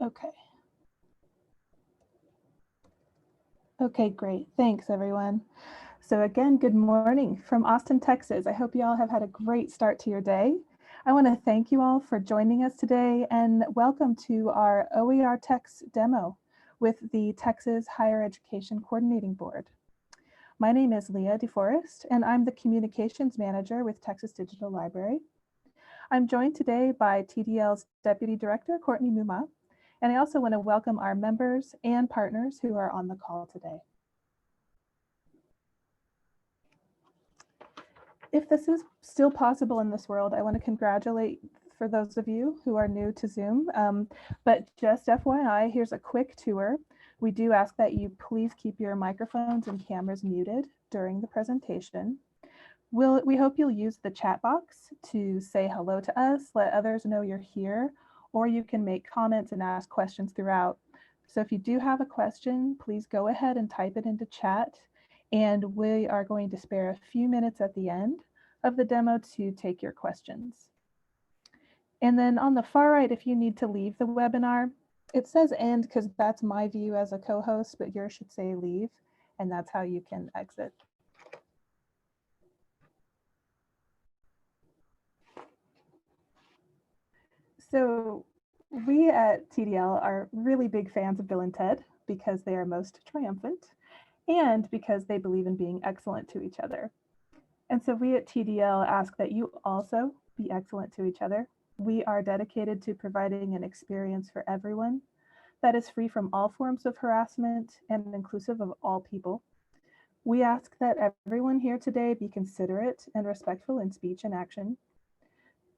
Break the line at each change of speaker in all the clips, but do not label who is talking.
Okay. Okay, great. Thanks, everyone. So again, good morning from Austin, Texas. I hope you all have had a great start to your day. I want to thank you all for joining us today and welcome to our OERTX demo with the Texas Higher Education Coordinating Board. My name is Leah DeForest, and I'm the Communications Manager with Texas Digital Library. I'm joined today by TDL's Deputy Director, Courtney Muma, and I also want to welcome our members and partners who are on the call today. If this is still possible in this world, I want to congratulate for those of you who are new to Zoom. But just FYI, here's a quick tour. We do ask that you please keep your microphones and cameras muted during the presentation. We hope you'll use the chat box to say hello to us, let others know you're here, or you can make comments and ask questions throughout. So if you do have a question, please go ahead and type it into chat, and we are going to spare a few minutes at the end of the demo to take your questions. And then on the far right, if you need to leave the webinar, it says end because that's my view as a co-host, but yours should say leave, and that's how you can exit. So we at TDL are really big fans of Bill and Ted because they are most triumphant and because they believe in being excellent to each other. And so we at TDL ask that you also be excellent to each other. We are dedicated to providing an experience for everyone that is free from all forms of harassment and inclusive of all people. We ask that everyone here today be considerate and respectful in speech and action.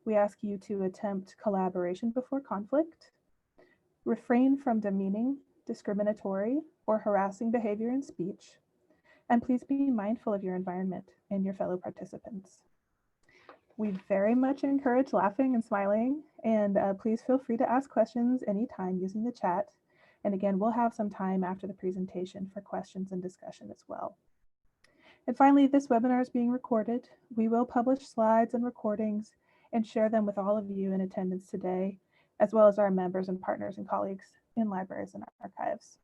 We ask you to attempt collaboration before conflict, refrain from demeaning, discriminatory, or harassing behavior in speech, and please be mindful of your environment and your fellow participants. We very much encourage laughing and smiling, and please feel free to ask questions anytime using the chat. And again, we'll have some time after the presentation for questions and discussion as well. And finally, this webinar is being recorded. We will publish slides and recordings and share them with all of you in attendance today, as well as our members and partners and colleagues in libraries and archives.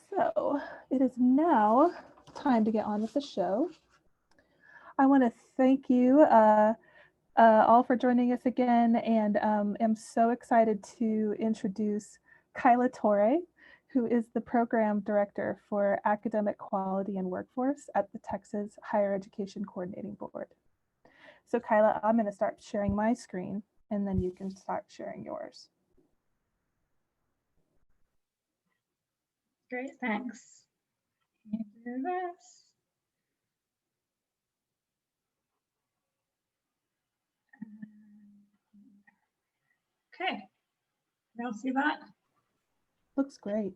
So it is now time to get on with the show. I want to thank you all for joining us again, and am so excited to introduce Kylah Torre, who is the Program Director for Academic Quality and Workforce at the Texas Higher Education Coordinating Board. So Kylah, I'm going to start sharing my screen, and then you can start sharing yours.
Great, thanks. Let me do this. Okay, y'all see that?
Looks great.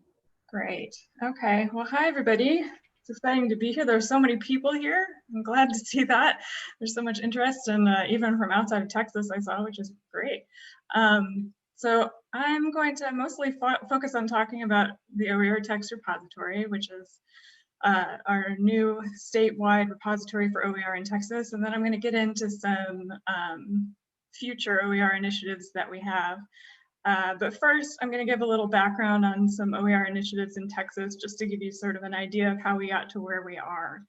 Great. Okay. Well, hi, everybody. It's exciting to be here. There's so many people here. I'm glad to see that. There's so much interest, and even from outside of Texas, I saw, which is great. So I'm going to mostly focus on talking about the OERTX Repository, which is our new statewide repository for OER in Texas. And then I'm going to get into some future OER initiatives that we have. But first, I'm going to give a little background on some OER initiatives in Texas, just to give you sort of an idea of how we got to where we are.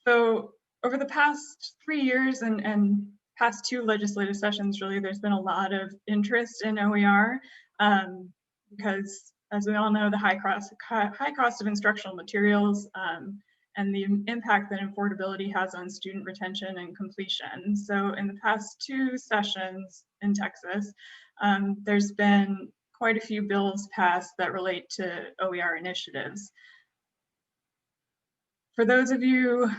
So over the past 3 years and past 2 legislative sessions, really, there's been a lot of interest in OER because, as we all know, the high cost of instructional materials and the impact that affordability has on student retention and completion. So in the past 2 sessions in Texas, there's been quite a few bills passed that relate to OER initiatives. For those of you,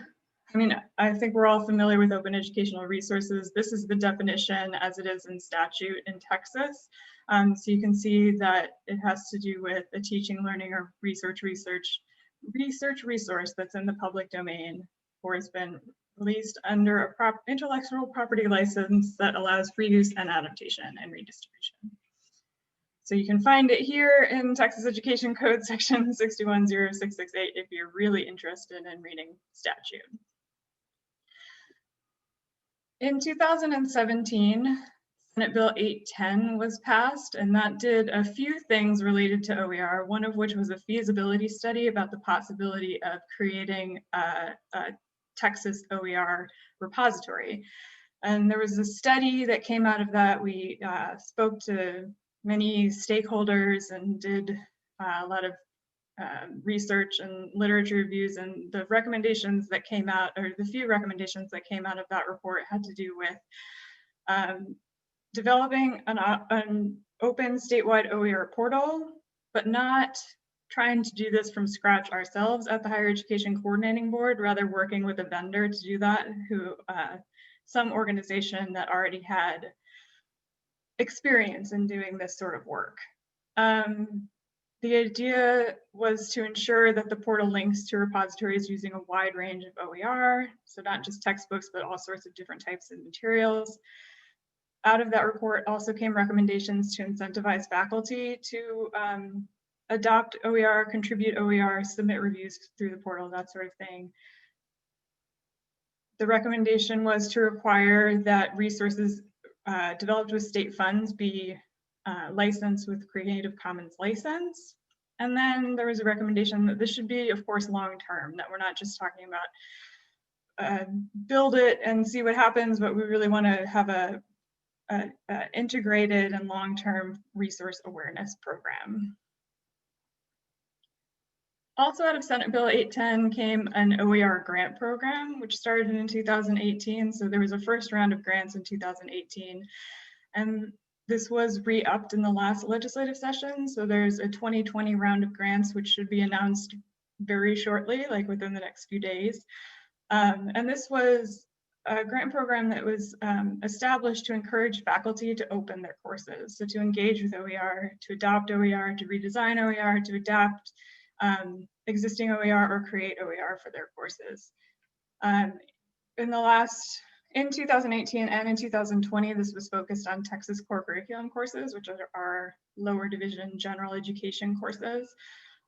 I mean, I think we're all familiar with open educational resources. This is the definition as it is in statute in Texas. So you can see that it has to do with a teaching, learning, or research resource that's in the public domain or has been released under a intellectual property license that allows free use and adaptation and redistribution. So you can find it here in Texas Education Code section 610668 if you're really interested in reading statute. In 2017, Senate Bill 810 was passed, and that did a few things related to OER, one of which was a feasibility study about the possibility of creating a Texas OER repository. And there was a study that came out of that. We spoke to many stakeholders and did a lot of research and literature reviews, and the recommendations that came out, or the few recommendations that came out of that report, had to do with developing an open statewide OER portal, but not trying to do this from scratch ourselves at the Higher Education Coordinating Board, rather working with a vendor to do that, who some organization that already had experience in doing this sort of work. The idea was to ensure that the portal links to repositories using a wide range of OER, so not just textbooks, but all sorts of different types of materials. Out of that report also came recommendations to incentivize faculty to adopt OER, contribute OER, submit reviews through the portal, that sort of thing. The recommendation was to require that resources developed with state funds be licensed with Creative Commons license. And then there was a recommendation that this should be, of course, long-term, that we're not just talking about build it and see what happens, but we really want to have a integrated and long-term resource awareness program. Also out of Senate Bill 810 came an OER Grant Program, which started in 2018. So there was a first round of grants in 2018. And this was re-upped in the last legislative session. So there's a 2020 round of grants, which should be announced very shortly, like within the next few days. And this was a grant program that was established to encourage faculty to open their courses. So to engage with OER, to adopt OER, to redesign OER, to adapt existing OER or create OER for their courses. In 2018 and in 2020, this was focused on Texas core curriculum courses, which are our lower division general education courses.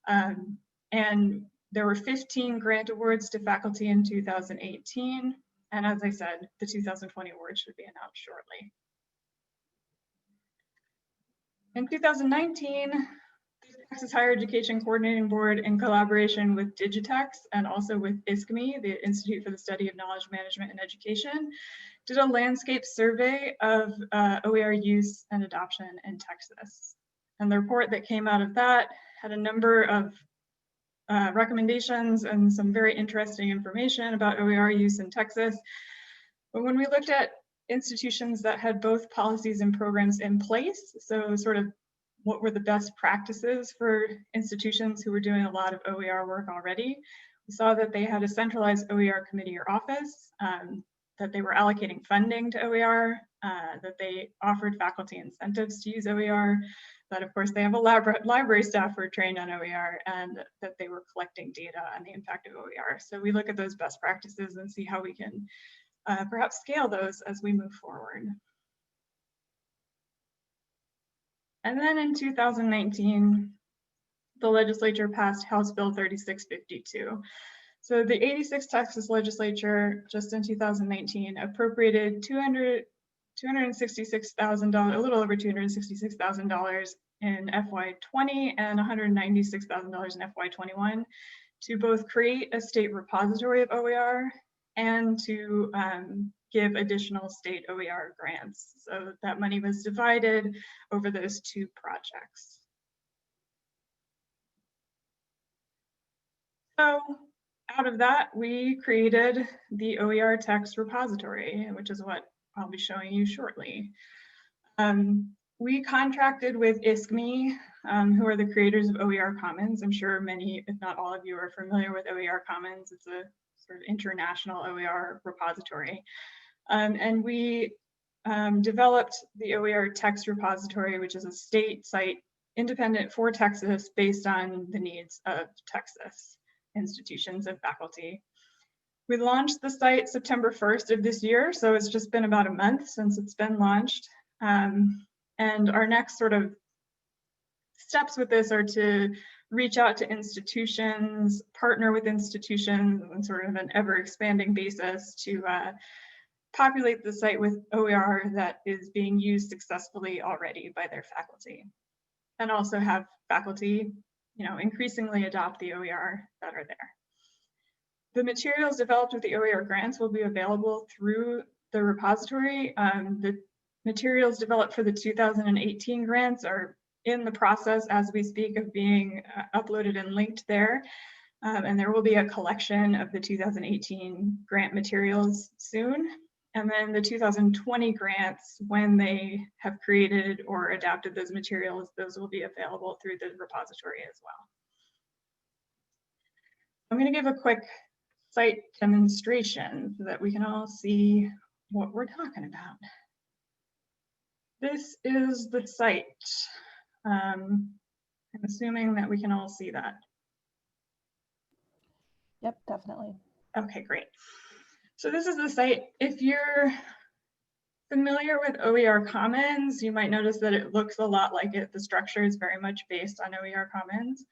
And there were 15 grant awards to faculty in 2018. And as I said, the 2020 awards should be announced shortly. In 2019, the Texas Higher Education Coordinating Board, in collaboration with Digitex and also with ISKME, the Institute for the Study of Knowledge Management and Education, did a landscape survey of OER use and adoption in Texas. And the report that came out of that had a number of recommendations and some very interesting information about OER use in Texas. But when we looked at institutions that had both policies and programs in place, so sort of what were the best practices for institutions who were doing a lot of OER work already, we saw that they had a centralized OER committee or office, that they were allocating funding to OER, that they offered faculty incentives to use OER, that of course they have a library staff who are trained on OER, and that they were collecting data on the impact of OER. So we look at those best practices and see how we can perhaps scale those as we move forward. And then in 2019, the legislature passed House Bill 3652. So the 86th Texas legislature, just in 2019, appropriated $266,000, a little over $266,000 in FY20 and $196,000 in FY21 to both create a state repository of OER and to give additional state OER grants. So that money was divided over those two projects. So out of that, we created the OERTX Repository, which is what I'll be showing you shortly. We contracted with ISKME, who are the creators of OER Commons. I'm sure many, if not all of you, are familiar with OER Commons. It's a sort of international OER repository. And we developed the OER Text Repository, which is a state site independent for Texas based on the needs of Texas institutions and faculty. We launched the site September 1st of this year, so it's just been about a month since it's been launched. And our next sort of steps with this are to reach out to institutions, partner with institutions on sort of an ever expanding basis to populate the site with OER that is being used successfully already by their faculty, and also have faculty, increasingly adopt the OER that are there. The materials developed with the OER grants will be available through the repository. The materials developed for the 2018 grants are in the process as we speak of being uploaded and linked there. And there will be a collection of the 2018 grant materials soon. And then the 2020 grants, when they have created or adapted those materials, those will be available through the repository as well. I'm going to give a quick site demonstration so that we can all see what we're talking about. This is the site. I'm assuming that we can all see that.
Yep, definitely.
Okay, great. So this is the site. If you're familiar with OER Commons, you might notice that it looks a lot like it. The structure is very much based on OER Commons.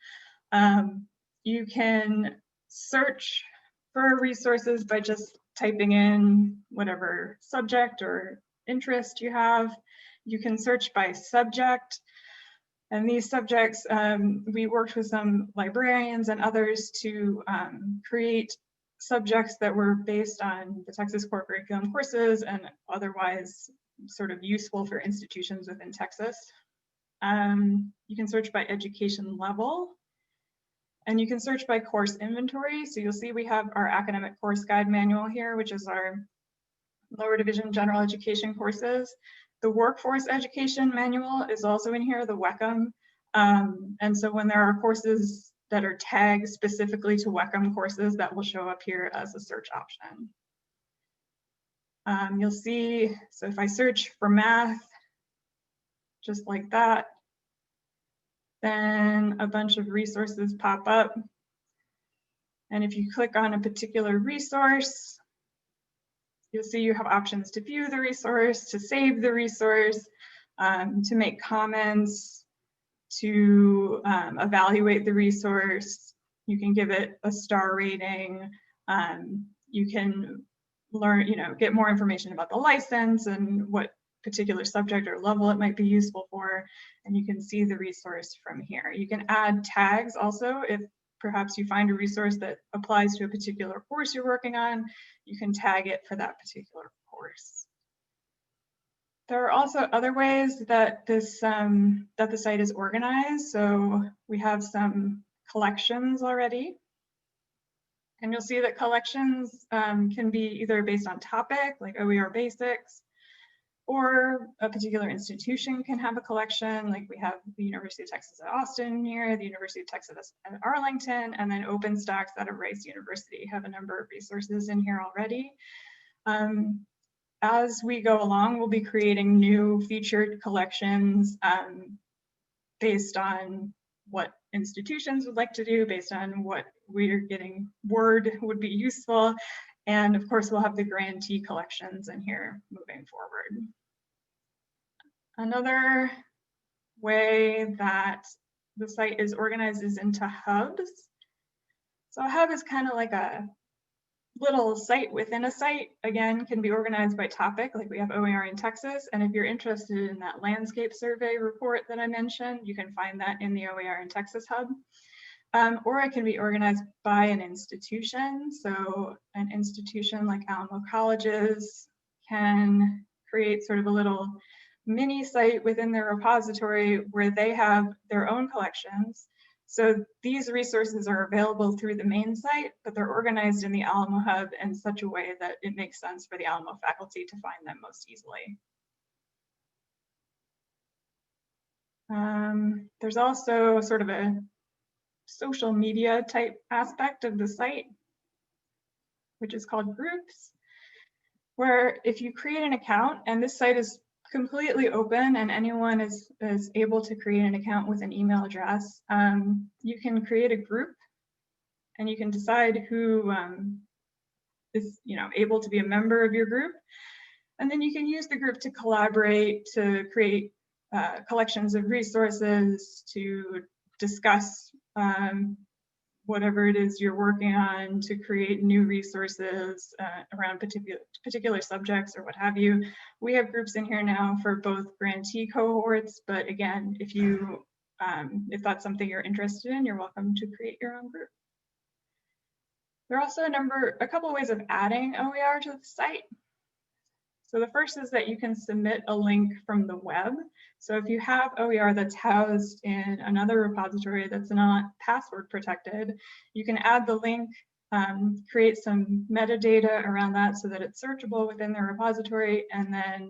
You can search for resources by just typing in whatever subject or interest you have. You can search by subject. And these subjects, we worked with some librarians and others to create subjects that were based on the Texas core curriculum courses and otherwise sort of useful for institutions within Texas. You can search by education level, and you can search by course inventory. So you'll see we have our academic course guide manual here, which is our lower division general education courses. The workforce education manual is also in here, the WECM. And so when there are courses that are tagged specifically to WECM courses, that will show up here as a search option. You'll see, so if I search for math, just like that, then a bunch of resources pop up. And if you click on a particular resource, you'll see you have options to view the resource, to save the resource, to make comments, to evaluate the resource. You can give it a star rating. You can learn, get more information about the license and what particular subject or level it might be useful for. And you can see the resource from here. You can add tags also if perhaps you find a resource that applies to a particular course you're working on, you can tag it for that particular course. There are also other ways that this that the site is organized. So we have some collections already. And you'll see that collections can be either based on topic, like OER basics, or a particular institution can have a collection, like we have the University of Texas at Austin here, the University of Texas at Arlington, and then OpenStax out of Rice University have a number of resources in here already. As we go along, we'll be creating new featured collections based on what institutions would like to do, based on what we're getting word would be useful. And of course, we'll have the grantee collections in here moving forward. Another way that the site is organized is into hubs. So a hub is kind of like a little site within a site. Again, can be organized by topic, like we have OER in Texas. And if you're interested in that landscape survey report that I mentioned, you can find that in the OER in Texas hub. Or it can be organized by an institution. So an institution like Alamo Colleges can create sort of a little mini site within their repository where they have their own collections. So these resources are available through the main site, but they're organized in the Alamo Hub in such a way that it makes sense for the Alamo faculty to find them most easily. There's also sort of a social media type aspect of the site, which is called groups, where if you create an account, and this site is completely open and anyone is able to create an account with an email address, you can create a group and you can decide who is able to be a member of your group. And then you can use the group to collaborate, to create collections of resources, to discuss whatever it is you're working on to create new resources around particular subjects or what have you. We have groups in here now for both grantee cohorts, but again, if that's something you're interested in, you're welcome to create your own group. There are also a couple ways of adding OER to the site. So the first is that you can submit a link from the web. So if you have OER that's housed in another repository that's not password protected, you can add the link, create some metadata around that so that it's searchable within the repository, and then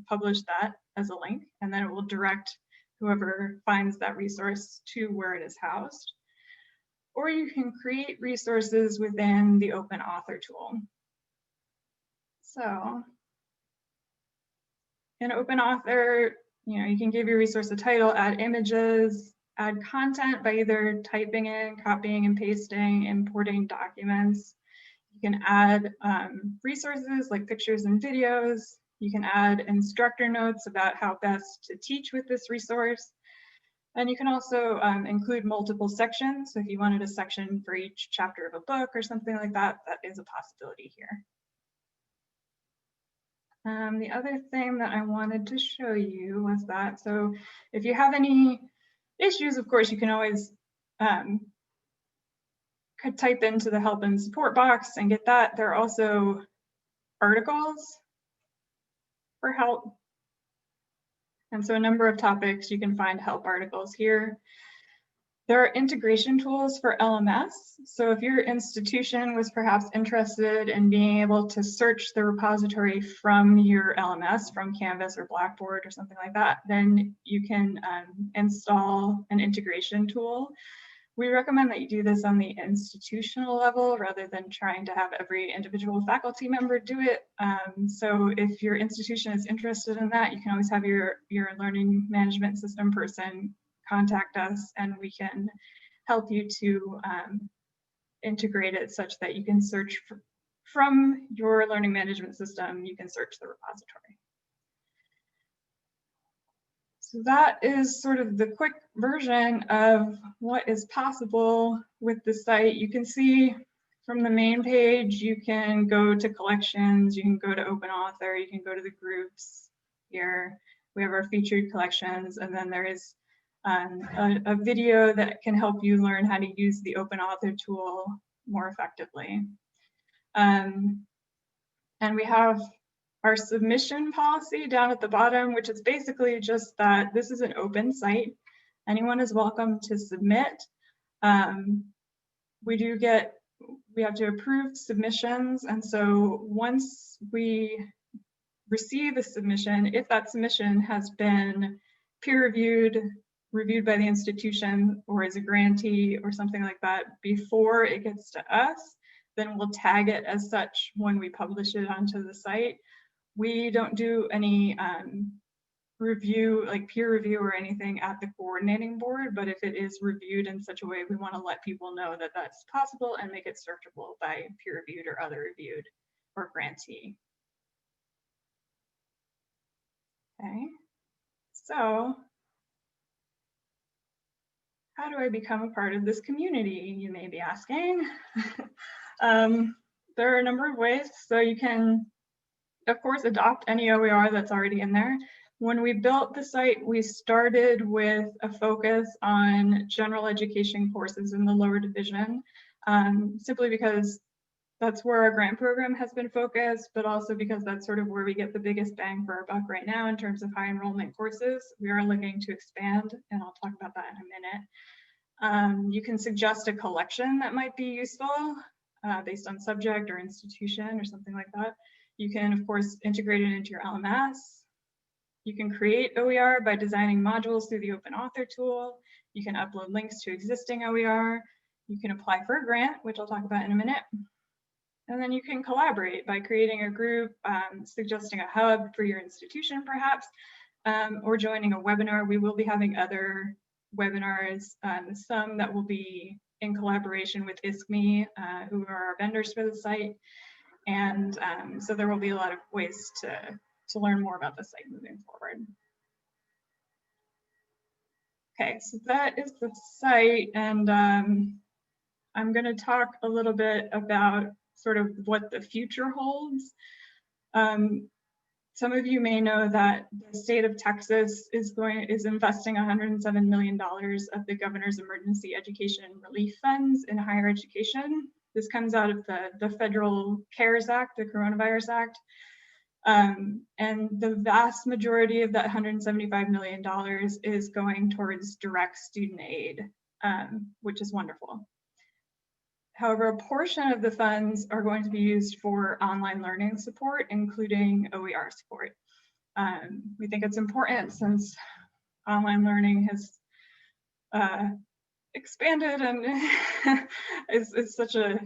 publish that as a link, and then it will direct whoever finds that resource to where it is housed. Or you can create resources within the Open Author tool. So in Open Author, you can give your resource a title, add images, add content by either typing in, copying and pasting, importing documents. You can add resources like pictures and videos. You can add instructor notes about how best to teach with this resource. And you can also include multiple sections. So if you wanted a section for each chapter of a book or something like that, that is a possibility here. The other thing that I wanted to show you was that, so if you have any issues, of course, you can always could type into the help and support box and get that. There are also articles for help. And so a number of topics, you can find help articles here. There are integration tools for LMS. So if your institution was perhaps interested in being able to search the repository from your LMS, from Canvas or Blackboard or something like that, then you can install an integration tool. We recommend that you do this on the institutional level rather than trying to have every individual faculty member do it. So if your institution is interested in that, you can always have your learning management system person contact us, and we can help you to integrate it such that you can search from your learning management system, you can search the repository. So that is sort of the quick version of what is possible with the site. You can see from the main page, you can go to collections, you can go to Open Author, you can go to the groups here. We have our featured collections, and then there is a video that can help you learn how to use the Open Author tool more effectively. And we have our submission policy down at the bottom, which is basically just that this is an open site. Anyone is welcome to submit. We have to approve submissions. And so once we receive a submission, if that submission has been peer reviewed by the institution or as a grantee or something like that before it gets to us, then we'll tag it as such when we publish it onto the site. We don't do any review, like peer review or anything at the coordinating board, but if it is reviewed in such a way, we want to let people know that that's possible and make it searchable by peer reviewed or other reviewed or grantee. Okay, so how do I become a part of this community, you may be asking. There are a number of ways. So you can, of course, adopt any OER that's already in there. When we built the site, we started with a focus on general education courses in the lower division, simply because that's where our grant program has been focused, but also because that's sort of where we get the biggest bang for our buck right now in terms of high enrollment courses. We are looking to expand, and I'll talk about that in a minute. You can suggest a collection that might be useful based on subject or institution or something like that. You can, of course, integrate it into your LMS. You can create OER by designing modules through the Open Author tool. You can upload links to existing OER. You can apply for a grant, which I'll talk about in a minute. And then you can collaborate by creating a group, suggesting a hub for your institution perhaps, or joining a webinar. We will be having other webinars, some that will be in collaboration with ISKME, who are our vendors for the site. And so there will be a lot of ways to learn more about the site moving forward. Okay, so that is the site, and I'm going to talk a little bit about sort of what the future holds. Some of you may know that the state of Texas is investing $107 million of the governor's emergency education relief funds in higher education. This comes out of the federal CARES Act, the Coronavirus Act. And the vast majority of that $175 million is going towards direct student aid, which is wonderful. However, a portion of the funds are going to be used for online learning support, including OER support. We think it's important since online learning has expanded and is such a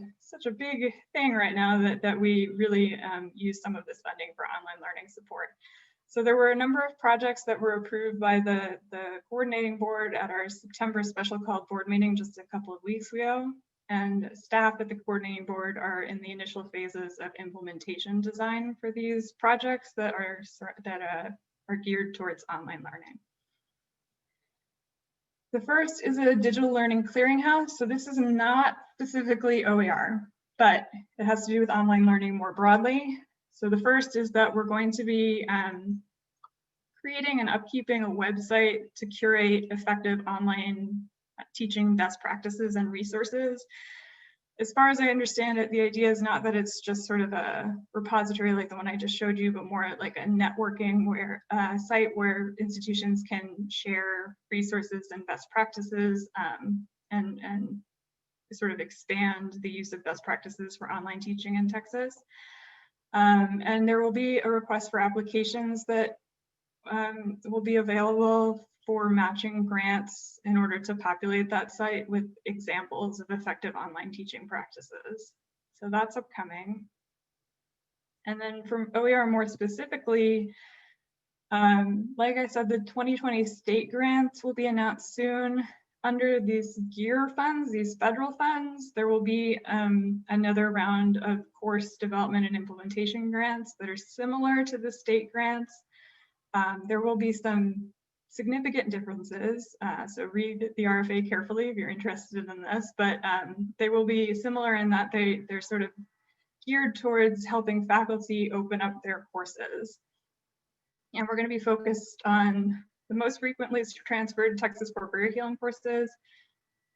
big thing right now that we really use some of this funding for online learning support. So there were a number of projects that were approved by the coordinating board at our September special call board meeting just a couple of weeks ago. And staff at the coordinating board are in the initial phases of implementation design for these projects that are geared towards online learning. The first is a digital learning clearinghouse. So this is not specifically OER, but it has to do with online learning more broadly. So the first is that we're going to be creating and upkeeping a website to curate effective online teaching best practices and resources. As far as I understand it, the idea is not that it's just sort of a repository like the one I just showed you, but more like a networking site where institutions can share resources and best practices and sort of expand the use of best practices for online teaching in Texas. And there will be a request for applications that will be available for matching grants in order to populate that site with examples of effective online teaching practices. So that's upcoming. And then from OER more specifically, like I said, the 2020 state grants will be announced soon. Under these GEER funds, these federal funds, there will be another round of course development and implementation grants that are similar to the state grants. There will be some significant differences, so read the RFA carefully if you're interested in this, but they will be similar in that they're sort of geared towards helping faculty open up their courses. And we're going to be focused on the most frequently transferred Texas corporate curriculum courses,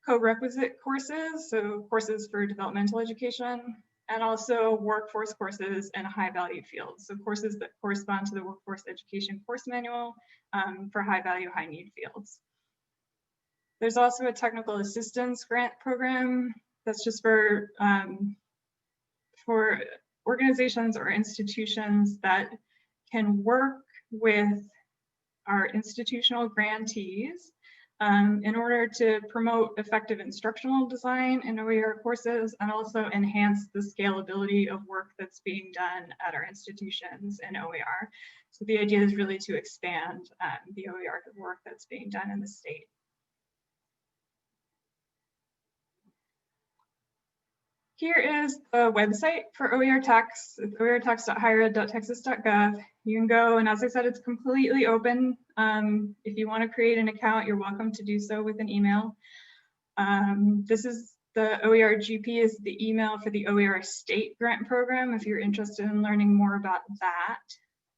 co-requisite courses, so courses for developmental education, and also workforce courses in high-value fields, so courses that correspond to the workforce education course manual for high-value, high-need fields. There's also a technical assistance grant program that's just for organizations or institutions that can work with our institutional grantees in order to promote effective instructional design in OER courses and also enhance the scalability of work that's being done at our institutions in OER. So the idea is really to expand the OER work that's being done in the state. Here is the website for OERTX. It's oertex.highered.texas.gov. You can go, and as I said, it's completely open. If you want to create an account, you're welcome to do so with an email. This is the OER GP is the email for the OER State Grant Program if you're interested in learning more about that.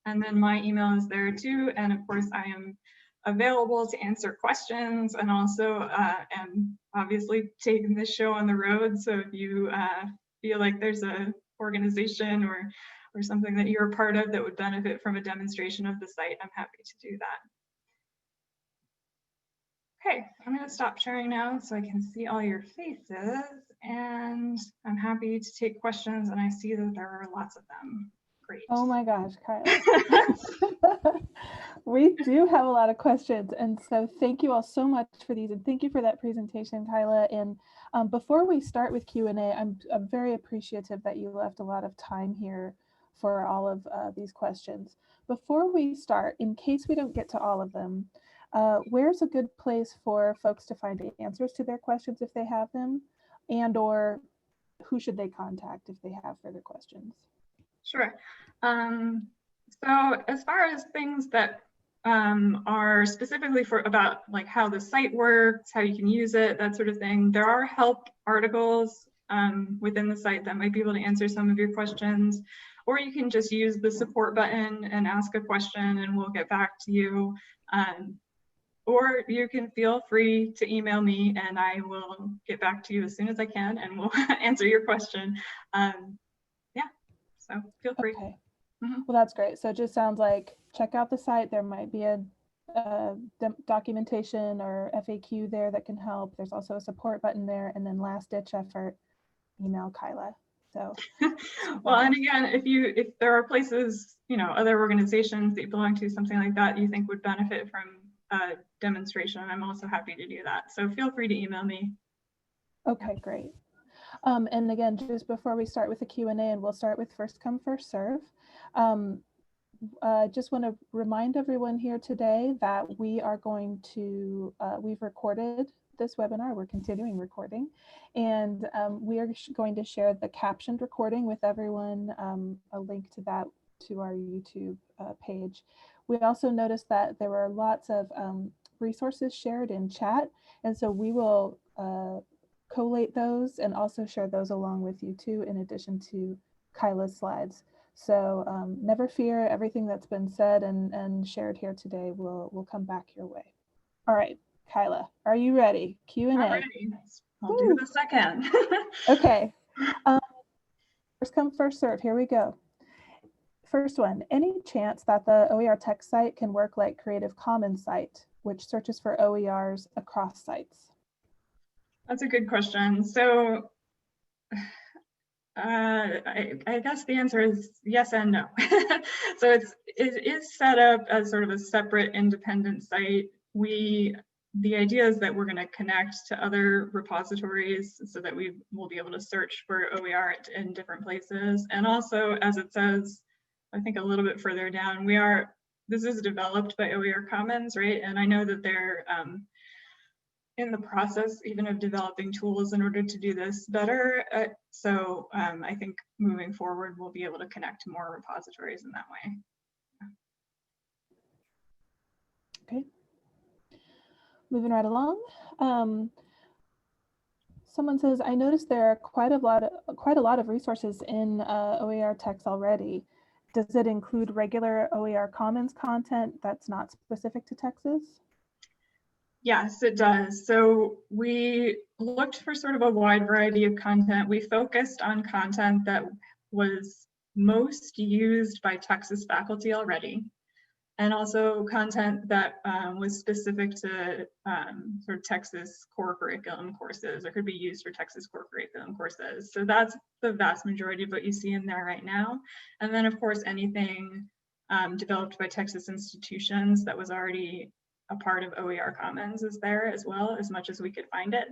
And then my email is there too. And of course, I am available to answer questions and also am obviously taking this show on the road. So if you feel like there's a organization or something that you're a part of that would benefit from a demonstration of the site, I'm happy to do that. Okay, I'm going to stop sharing now so I can see all your faces, and I'm happy to take questions, and I see that there are lots of them. Great.
Oh my gosh, Kylah. We do have a lot of questions, and so thank you all so much for these, and thank you for that presentation, Kylah. And before we start with Q&A, I'm very appreciative that you left a lot of time here for all of these questions. Before we start, in case we don't get to all of them, where's a good place for folks to find answers to their questions if they have them, and or who should they contact if they have further questions?
Sure. So as far as things that are specifically for about like how the site works, how you can use it, that sort of thing. There are help articles within the site that might be able to answer some of your questions, or you can just use the support button and ask a question and we'll get back to you. Or you can feel free to email me and I will get back to you as soon as I can and we'll answer your question. Yeah, so feel free.
Okay. Well, that's great. So it just sounds like check out the site. There might be a documentation or FAQ there that can help. There's also a support button there, and then last ditch effort, email Kylah. So
well, and again, if there are places, you know, other organizations that you belong to, something like that you think would benefit from a demonstration, I'm also happy to do that. So feel free to email me.
Okay, great. And again, just before we start with the Q&A, and we'll start with first come, first serve. Just want to remind everyone here today that we are going to, we've recorded this webinar, we're continuing recording, and we are going to share the captioned recording with everyone, a link to that to our YouTube page. We also noticed that there were lots of resources shared in chat, and so we will collate those and also share those along with you too, in addition to Kylah's slides. So never fear, everything that's been said and shared here today will come back your way. All right, Kylah, are you ready? Q&A.
I'm ready. I'll do the second.
Okay. First come, first serve. Here we go. First one, any chance that the OER text site can work like Creative Commons site, which searches for OERs across sites? That's
a good question. So I guess the answer is yes and no. So it is set up as sort of a separate independent site. The idea is that we're going to connect to other repositories so that we will be able to search for OER in different places. And also, as it says, I think a little bit further down, this is developed by OER Commons, right? And I know that they're in the process even of developing tools in order to do this better. So I think moving forward, we'll be able to connect to more repositories in that way.
Okay. Moving right along. Someone says, I noticed there are quite a lot of resources in OER text already. Does it include regular OER Commons content that's not specific to Texas?
Yes, it does. So we looked for sort of a wide variety of content. We focused on content that was most used by Texas faculty already, and also content that was specific to sort of Texas core curriculum courses, or could be used for Texas core curriculum courses. So that's the vast majority of what you see in there right now. And then of course, anything developed by Texas institutions that was already a part of OER Commons is there as well, as much as we could find it.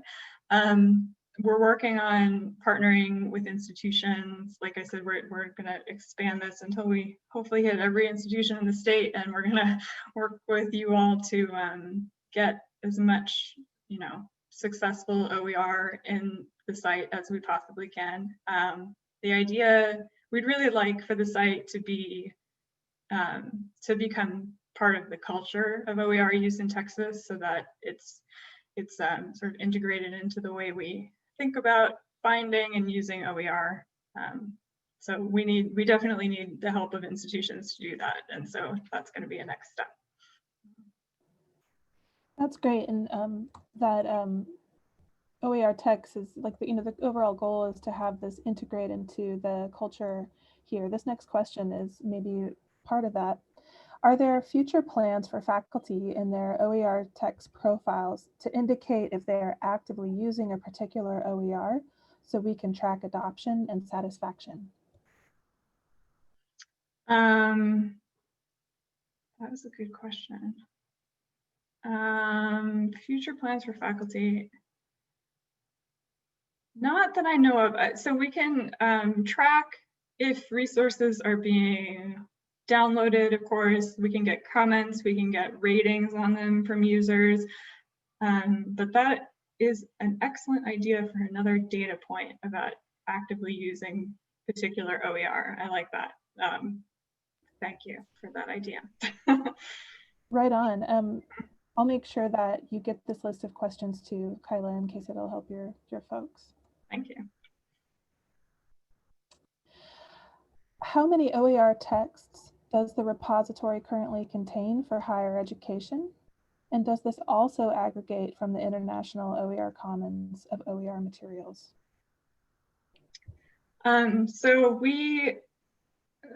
We're working on partnering with institutions. Like I said, we're going to expand this until we hopefully hit every institution in the state, and we're going to work with you all to get as much, you know, successful OER in the site as we possibly can. The idea, we'd really like for the site to be to become part of the culture of OER use in Texas, so that it's sort of integrated into the way we think about finding and using OER. So we definitely need the help of institutions to do that, and so that's going to be a next step.
That's great, and that OER text is like the overall goal is to have this integrate into the culture here. This next question is maybe part of that. Are there future plans for faculty in their OER text profiles to indicate if they are actively using a particular OER so we can track adoption and satisfaction?
That was a good question. Future plans for faculty. Not that I know of. So we can track if resources are being downloaded, of course. We can get comments, we can get ratings on them from users. But that is an excellent idea for another data point about actively using particular OER. I like that. Thank you for that idea.
Right on. I'll make sure that you get this list of questions to Kylah in case it'll help your folks.
Thank you.
How many OER texts does the repository currently contain for higher education? And does this also aggregate from the International OER Commons of OER materials?
So we,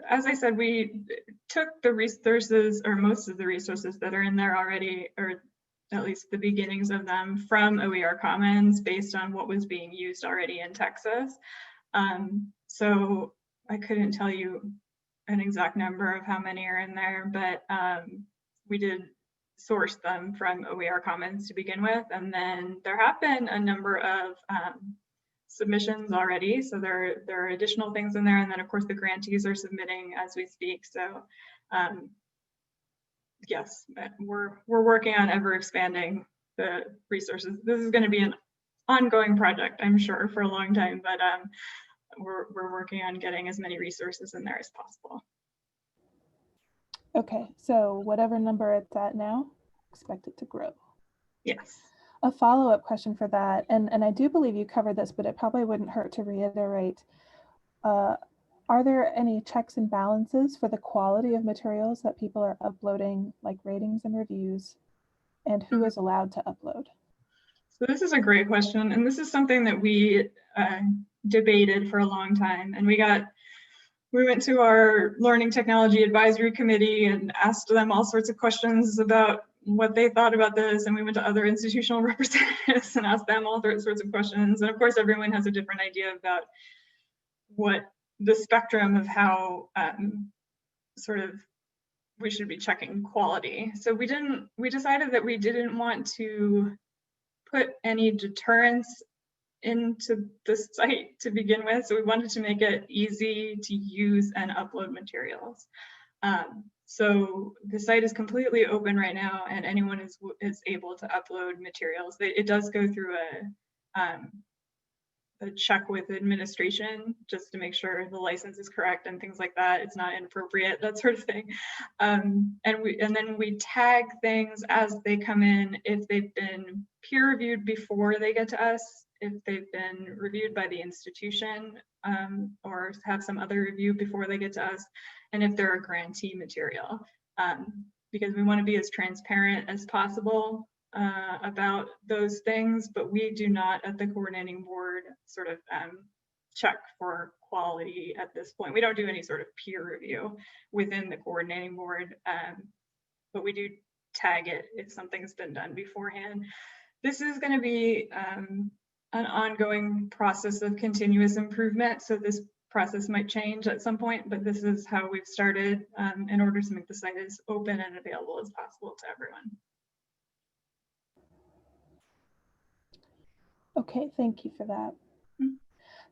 as I said, we took the resources, or most of the resources that are in there already, or at least the beginnings of them, from OER Commons based on what was being used already in Texas. So I couldn't tell you an exact number of how many are in there, but we did source them from OER Commons to begin with. And then there have been a number of submissions already. So there are additional things in there. And then of course the grantees are submitting as we speak. So yes, we're working on ever expanding the resources. This is going to be an ongoing project, I'm sure, for a long time, but we're working on getting as many resources in there as possible.
Okay, so whatever number it's at now, expect it to grow.
Yes.
A follow-up question for that, and I do believe you covered this, but it probably wouldn't hurt to reiterate. Are there any checks and balances for the quality of materials that people are uploading, like ratings and reviews, and who is allowed to upload?
So this is a great question, and this is something that we debated for a long time, and we went to our Learning Technology Advisory Committee and asked them all sorts of questions about what they thought about this, and we went to other institutional representatives and asked them all sorts of questions, and of course everyone has a different idea about what the spectrum of how sort of we should be checking quality. So we decided that we didn't want to put any deterrence into the site to begin with. So we wanted to make it easy to use and upload materials. So the site is completely open right now and anyone is able to upload materials. It does go through a check with administration just to make sure the license is correct and things like that. It's not inappropriate, that sort of thing. And then we tag things as they come in if they've been peer reviewed before they get to us, if they've been reviewed by the institution or have some other review before they get to us, and if they're a grantee material. Because we want to be as transparent as possible about those things, but we do not at the coordinating board sort of check for quality at this point. We don't do any sort of peer review within the coordinating board, but we do tag it if something's been done beforehand. This is going to be an ongoing process of continuous improvement, so this process might change at some point, but this is how we've started in order to make the site as open and available as possible to everyone.
Okay, thank you for that.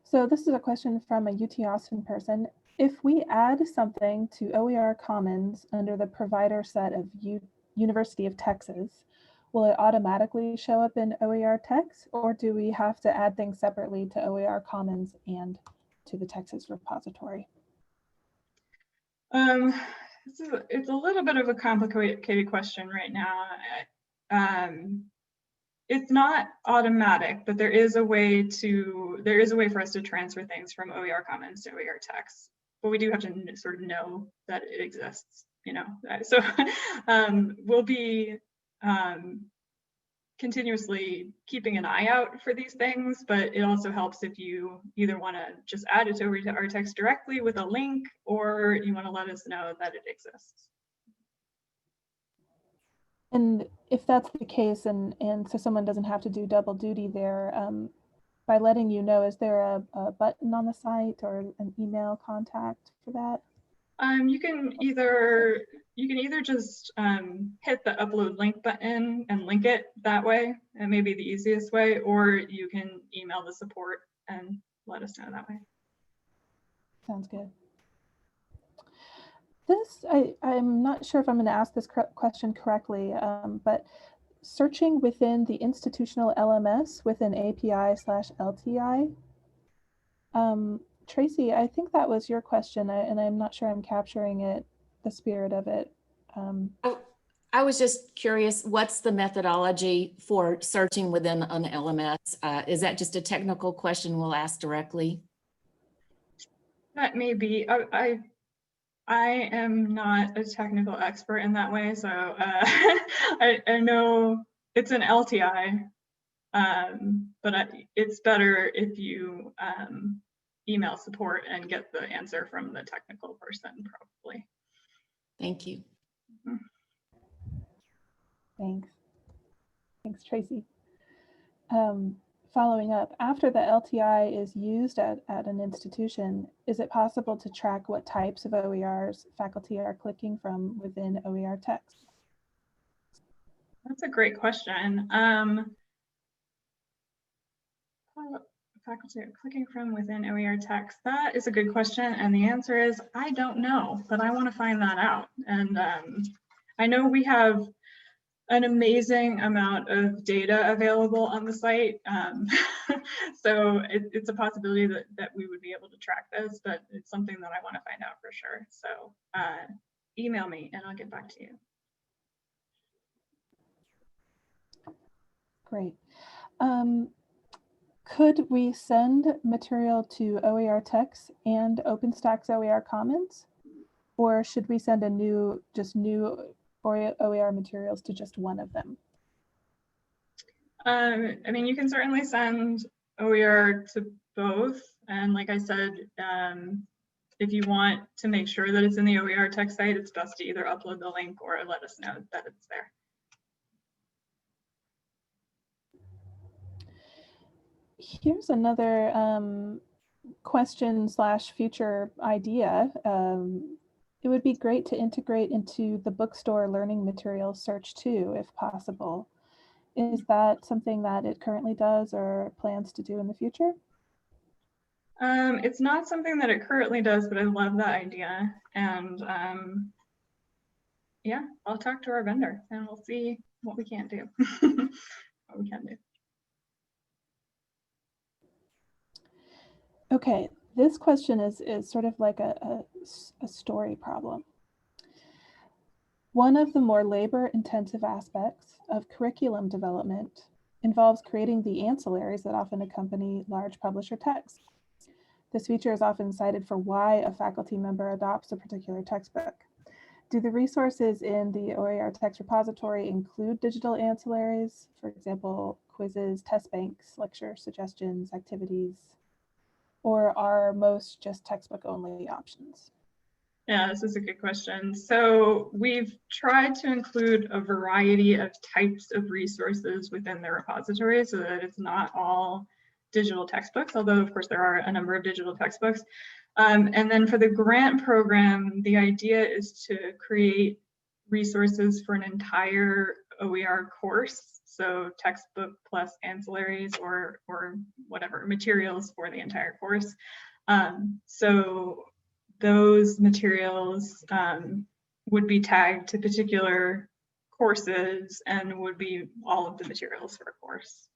So this is a question from a UT Austin person. If we add something to OER Commons under the provider set of University of Texas, will it automatically show up in OER text, or do we have to add things separately to OER Commons and to the Texas repository?
It's a little bit of a complicated question right now. It's not automatic, but there is a way for us to transfer things from OER Commons to OER text. But we do have to sort of know that it exists, you know. So we'll be continuously keeping an eye out for these things, but it also helps if you either want to just add it to OER text directly with a link, or you want to let us know that it exists.
And if that's the case, and so someone doesn't have to do double duty there, by letting you know, is there a button on the site or an email contact for that?
You can either just hit the upload link button and link it that way. It may be the easiest way, or you can email the support and let us know that way.
Sounds good. This, I'm not sure if I'm going to ask this question correctly, but searching within the institutional LMS within API/LTI. Tracy, I think that was your question, and I'm not sure I'm capturing it, the spirit of it.
I was just curious, what's the methodology for searching within an LMS? Is that just a technical question we'll ask directly?
That may be. I am not a technical expert in that way, so I know it's an LTI, but it's better if you email support and get the answer from the technical person, probably.
Thank you.
Mm-hmm.
Thanks. Thanks, Tracy. Following up, after the LTI is used at an institution, is it possible to track what types of OERs faculty are clicking from within OER text?
That's a great question. Faculty are clicking from within OER text. That is a good question, and the answer is I don't know, but I want to find that out. And I know we have an amazing amount of data available on the site. So it's a possibility that we would be able to track this, but it's something that I want to find out for sure. So email me and I'll get back to you.
Great. Could we send material to OER text and OpenStax OER Commons? Or should we send just new OER materials to just one of them?
I mean, you can certainly send OER to both. And like I said, if you want to make sure that it's in the OER text site, it's best to either upload the link or let us know that it's there.
Here's another question / future idea. It would be great to integrate into the bookstore learning materials search too, if possible. Is that something that it currently does or plans to do in the future?
It's not something that it currently does, but I love that idea. And yeah, I'll talk to our vendor and we'll see what we can do. What we can do.
Okay, this question is sort of like a story problem. One of the more labor-intensive aspects of curriculum development involves creating the ancillaries that often accompany large publisher text. This feature is often cited for why a faculty member adopts a particular textbook. Do the resources in the OER text repository include digital ancillaries, for example, quizzes, test banks, lecture suggestions, activities, or are most just textbook only options?
Yeah, this is a good question. So we've tried to include a variety of types of resources within the repository so that it's not all digital textbooks, although of course there are a number of digital textbooks. And then for the grant program, the idea is to create resources for an entire OER course. So textbook plus ancillaries or whatever materials for the entire course. So those materials would be tagged to particular courses and would be all of the materials for a course.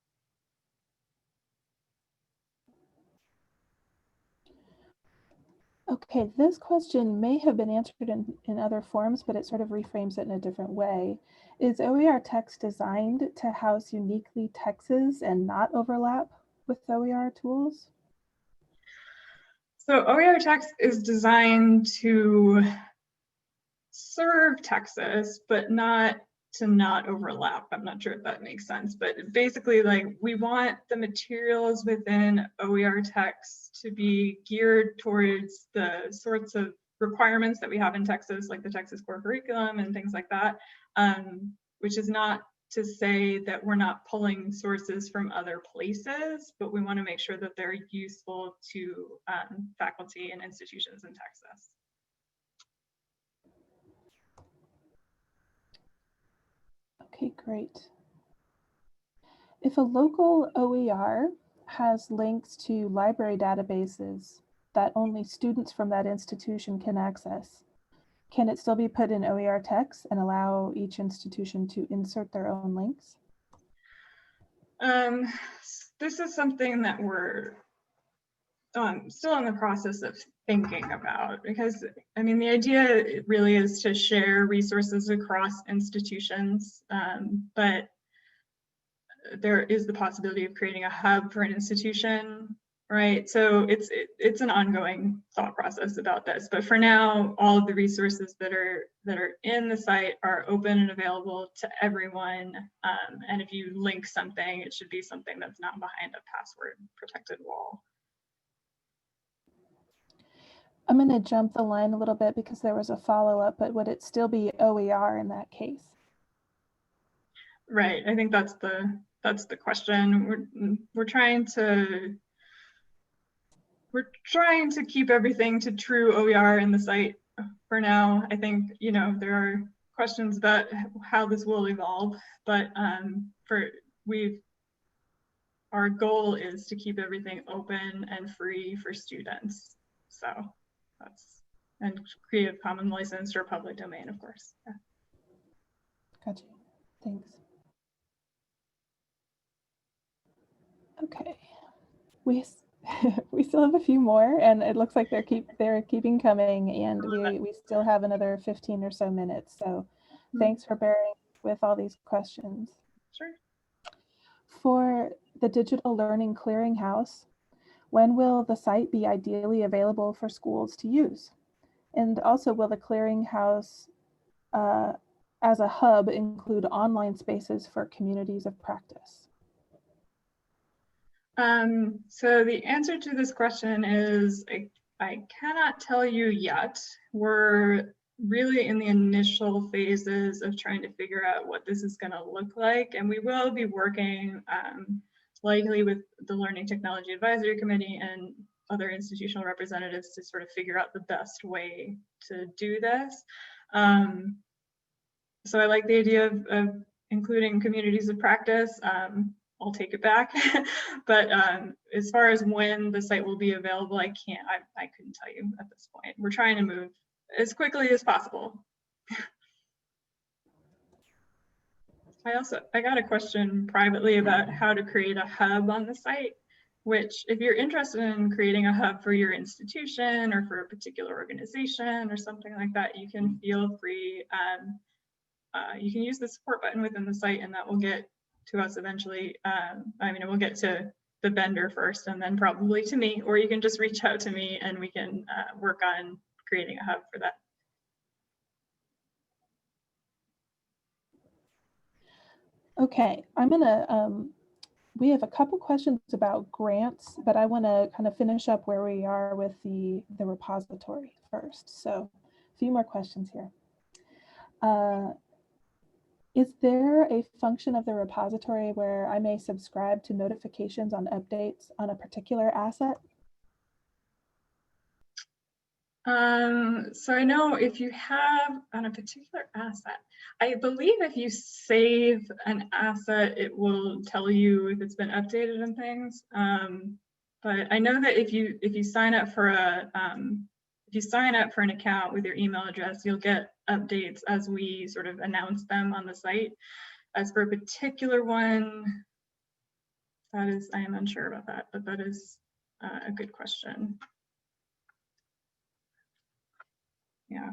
Okay, this question may have been answered in other forms, but it sort of reframes it in a different way. Is OER text designed to house uniquely texts and not overlap with OER tools?
So OER text is designed to serve Texas, but not to not overlap. I'm not sure if that makes sense, but basically, like, we want the materials within OER text to be geared towards the sorts of requirements that we have in Texas, like the Texas core curriculum and things like that, which is not to say that we're not pulling sources from other places, but we want to make sure that they're useful to faculty and institutions in Texas.
Okay, great. If a local OER has links to library databases that only students from that institution can access, can it still be put in OER text and allow each institution to insert their own links?
This is something that we're still in the process of thinking about, because I mean, the idea really is to share resources across institutions, but there is the possibility of creating a hub for an institution, right? So it's an ongoing thought process about this, but for now, all of the resources that are in the site are open and available to everyone. And if you link something, it should be something that's not behind a password protected wall.
I'm going to jump the line a little bit because there was a follow-up, but would it still be OER in that case?
Right. I think that's the question. We're trying to keep everything to true OER in the site for now. I think, you know, there are questions about how this will evolve, but our goal is to keep everything open and free for students. So and Creative Commons licensed or public domain, of course. Yeah.
Gotcha. Thanks. Okay. We still have a few more, and it looks like they're keeping coming, and we still have another 15 or so minutes. So thanks for bearing with all these questions.
Sure.
For the Digital Learning Clearinghouse, when will the site be ideally available for schools to use? And also, will the Clearinghouse as a hub include online spaces for communities of practice?
So the answer to this question is I cannot tell you yet. We're really in the initial phases of trying to figure out what this is going to look like, and we will be working likely with the Learning Technology Advisory Committee and other institutional representatives to sort of figure out the best way to do this. So I like the idea of including communities of practice. I'll take it back. But as far as when the site will be available, I couldn't tell you at this point. We're trying to move as quickly as possible. I got a question privately about how to create a hub on the site, which if you're interested in creating a hub for your institution or for a particular organization or something like that, you can feel free. You can use the support button within the site, and that will get to us eventually. I mean, it will get to the vendor first and then probably to me, or you can just reach out to me and we can work on creating a hub for that.
Okay, we have a couple questions about grants, but I want to kind of finish up where we are with the repository first. So a few more questions here. Is there a function of the repository where I may subscribe to notifications on updates on a particular asset?
So I know if you have on a particular asset, I believe if you save an asset, it will tell you if it's been updated and things. But I know that if you sign up for an account with your email address, you'll get updates as we sort of announce them on the site. As for a particular one, I am unsure about that, but that is a good question. Yeah.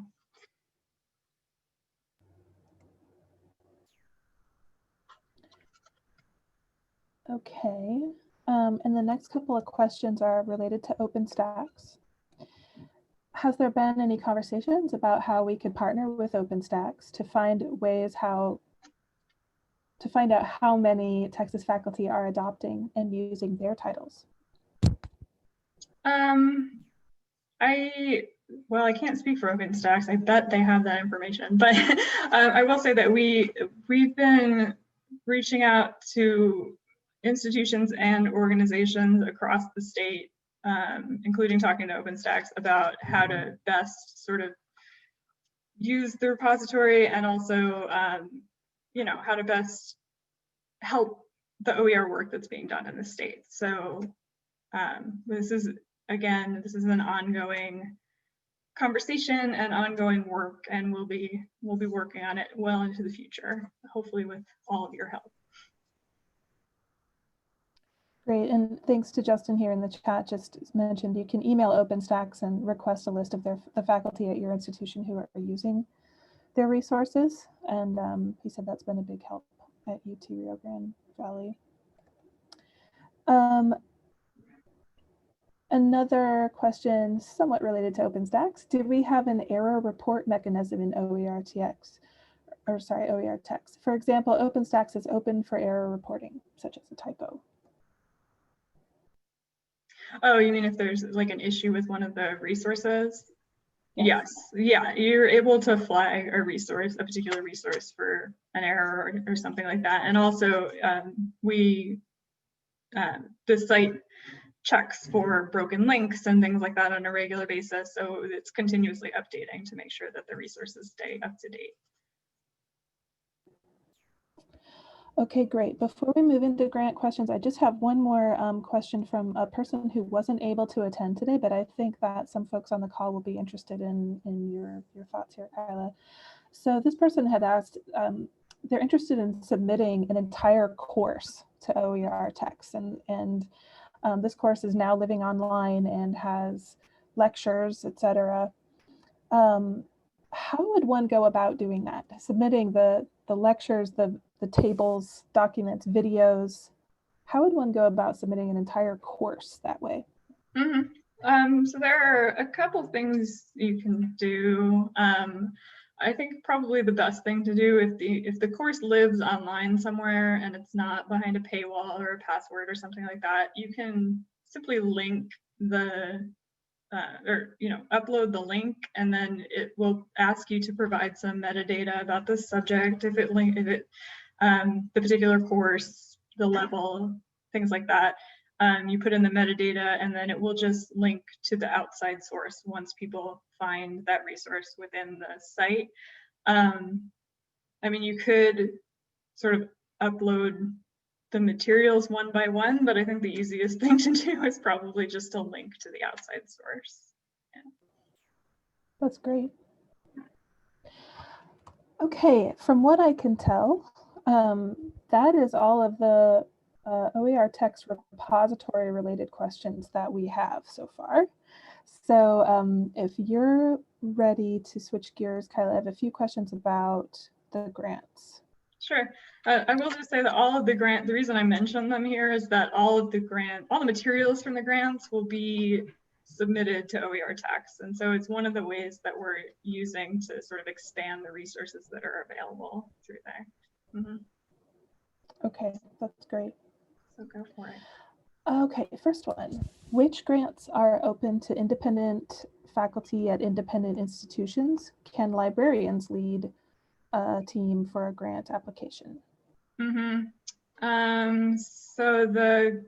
Okay, and the next couple of questions are related to OpenStax. Has there been any conversations about how we could partner with OpenStax to find out how many Texas faculty are adopting and using their titles?
Well, I can't speak for OpenStax. I bet they have that information, but I will say that we've been reaching out to institutions and organizations across the state, including talking to OpenStax about how to best sort of use the repository and also, you know, how to best help the OER work that's being done in the state. So this is an ongoing conversation and ongoing work, and we'll be working on it well into the future, hopefully with all of your help.
Great, and thanks to Justin here in the chat, just as mentioned, you can email OpenStax and request a list of the faculty at your institution who are using their resources. And he said that's been a big help at UT Rio Grande Valley. Another question somewhat related to OpenStax. Do we have an error report mechanism in OERTX? Or sorry, OERTX. For example, OpenStax is open for error reporting, such as a typo.
Oh, you mean if there's like an issue with one of the resources?
Yes.
Yeah, you're able to flag a resource, a particular resource for an error or something like that. And also the site checks for broken links and things like that on a regular basis. So it's continuously updating to make sure that the resources stay up to date.
Okay, great. Before we move into grant questions, I just have one more question from a person who wasn't able to attend today, but I think that some folks on the call will be interested in your thoughts here, Kylah. So this person had asked, they're interested in submitting an entire course to OERTX, and this course is now living online and has lectures, etc. How would one go about doing that? Submitting the lectures, the tables, documents, videos. How would one go about submitting an entire course that way?
So there are a couple things you can do. I think probably the best thing to do if the course lives online somewhere and it's not behind a paywall or a password or something like that, you can simply link the upload the link, and then it will ask you to provide some metadata about the subject, the particular course, the level, things like that. You put in the metadata, and then it will just link to the outside source once people find that resource within the site. I mean, you could sort of upload the materials one by one, but I think the easiest thing to do is probably just to link to the outside source. Yeah. That's great.
Okay, from what I can tell, that is all of the OERTX repository related questions that we have so far. So if you're ready to switch gears, Kylah, I have a few questions about the grants.
Sure. I will just say that all of the the reason I mentioned them here is that all the materials from the grants will be submitted to OERTX. And so it's one of the ways that we're using to sort of expand the resources that are available through there. Mm-hmm.
Okay, that's great.
So go for it.
Okay, first one. Which grants are open to independent faculty at independent institutions? Can librarians lead a team for a grant application?
Mm-hmm. So the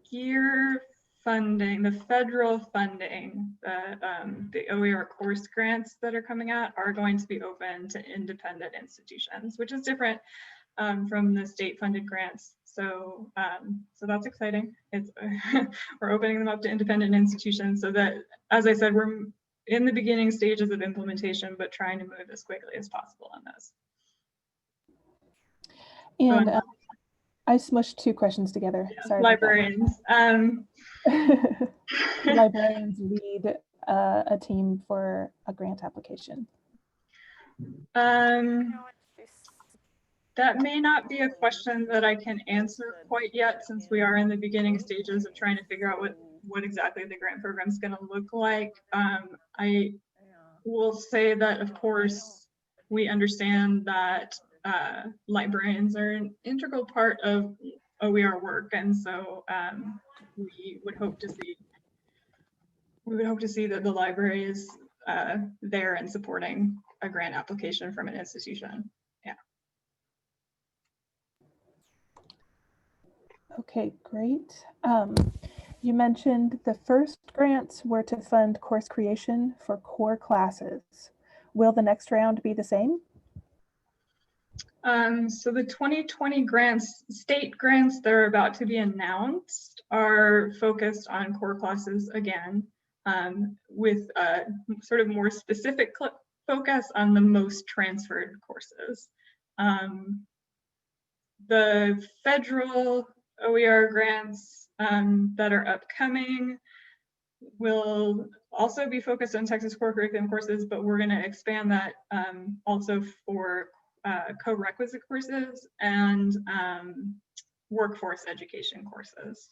GEER funding, the federal funding, the OER course grants that are coming out are going to be open to independent institutions, which is different from the state funded grants. So that's exciting. We're opening them up to independent institutions so that, as I said, we're in the beginning stages of implementation, but trying to move as quickly as possible on those.
And I smushed two questions together.
Yeah,
sorry.
Librarians.
Librarians lead a team for a grant application.
That may not be a question that I can answer quite yet, since we are in the beginning stages of trying to figure out what exactly the grant program is going to look like. I will say that, of course, we understand that librarians are an integral part of OER work, and so we would hope to see that the library is there and supporting a grant application from an institution. Yeah.
Okay, great. You mentioned the first grants were to fund course creation for core classes. Will the next round be the same?
So the 2020 grants, state grants that are about to be announced, are focused on core classes again, with a sort of more specific focus on the most transferred courses. The federal OER grants that are upcoming will also be focused on Texas core curriculum courses, but we're going to expand that also for co-requisite courses and workforce education courses.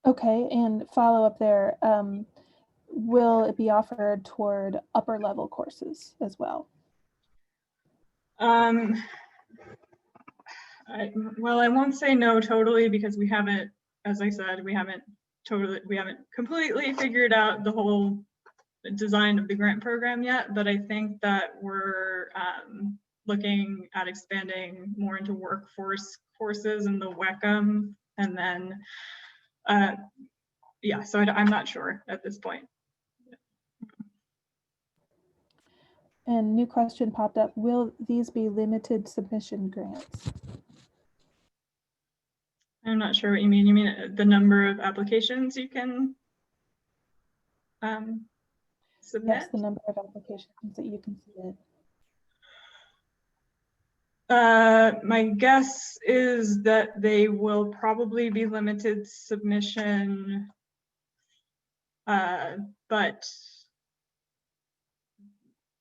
Okay, and follow up there, will it be offered toward upper level courses as well?
Well, I won't say no totally, because we haven't, as I said, we haven't completely figured out the whole design of the grant program yet, but I think that we're looking at expanding more into workforce courses in the WECM, and then yeah, so I'm not sure at this point.
And new question popped up, will these be limited submission grants?
I'm not sure what you mean. You mean the number of applications you can submit?
Yes, the number of applications that you can submit.
My guess is that they will probably be limited submission, but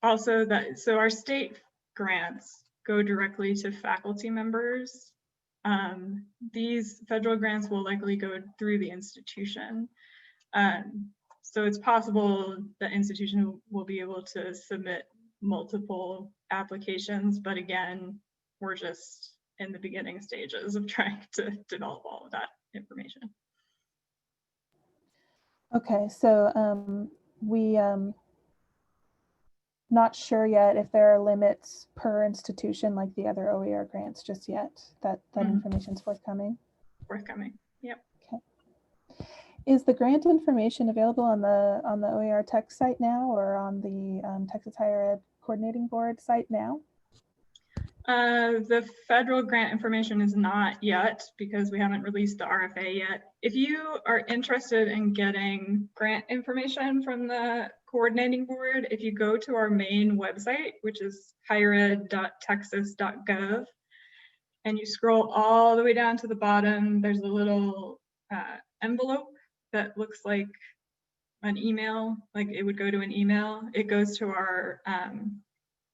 also that, so our state grants go directly to faculty members. These federal grants will likely go through the institution. So it's possible that institution will be able to submit multiple applications, but again, we're just in the beginning stages of trying to develop all of that information.
Okay, so we not sure yet if there are limits per institution like the other OER grants just yet. That information is forthcoming.
Forthcoming. Yep.
Okay. Is the grant information available on the OER Tech site now, or on the Texas Higher Ed Coordinating Board site now?
The federal grant information is not yet, because we haven't released the RFA yet. If you are interested in getting grant information from the coordinating board, if you go to our main website, which is highered.texas.gov, and you scroll all the way down to the bottom, there's a little envelope that looks like an email, like it would go to an email. It goes to our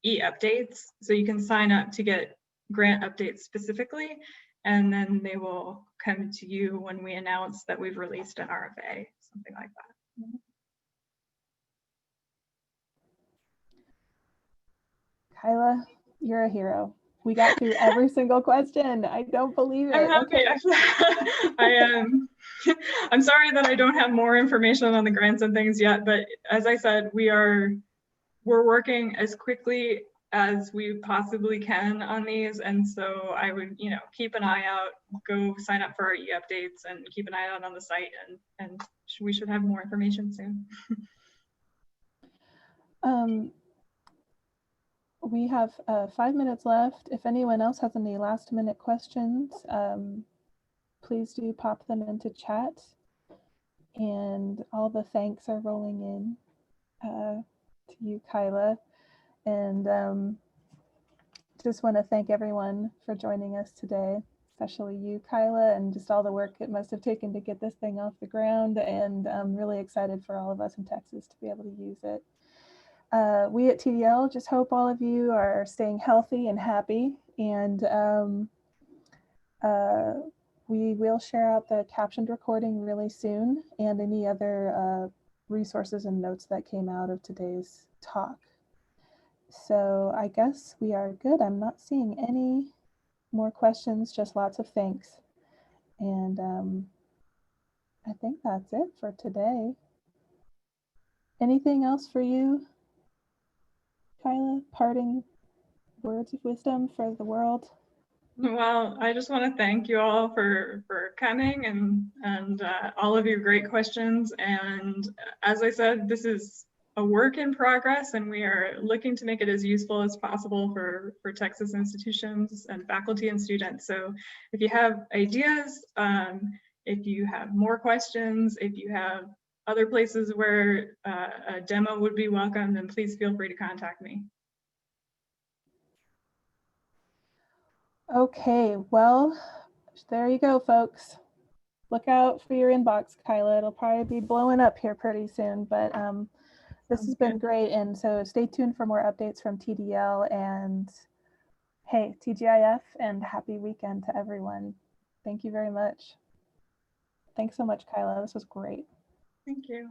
e-updates, so you can sign up to get grant updates specifically, and then they will come to you when we announce that we've released an RFA, something like that.
Kylah, you're a hero. We got through every single question. I don't believe it.
I'm happy.
Okay.
I am. I'm sorry that I don't have more information on the grants and things yet, but as I said, we're working as quickly as we possibly can on these, and so I would, keep an eye out, go sign up for our e-updates, and keep an eye out on the site, and we should have more information soon.
We have 5 minutes left. If anyone else has any last minute questions, please do pop them into chat. And all the thanks are rolling in to you, Kylah. And just want to thank everyone for joining us today, especially you, Kylah, and just all the work it must have taken to get this thing off the ground. And I'm really excited for all of us in Texas to be able to use it. We at TDL just hope all of you are staying healthy and happy, and we will share out the captioned recording really soon, and any other resources and notes that came out of today's talk. So I guess we are good. I'm not seeing any more questions, just lots of thanks. And I think that's it for today. Anything else for you, Kylah? Parting words of wisdom for the world?
Well, I just want to thank you all for coming and all of your great questions. And as I said, this is a work in progress, and we are looking to make it as useful as possible for Texas institutions and faculty and students. So if you have ideas, if you have more questions, if you have other places where a demo would be welcome, then please feel free to contact me.
Okay, well, There you go, folks. Look out for your inbox, Kylah. It'll probably be blowing up here pretty soon, but this has been great. And so stay tuned for more updates from TDL, and hey, TGIF, and happy weekend to everyone. Thank you very much. Thanks so much, Kylah. This was great.
Thank you.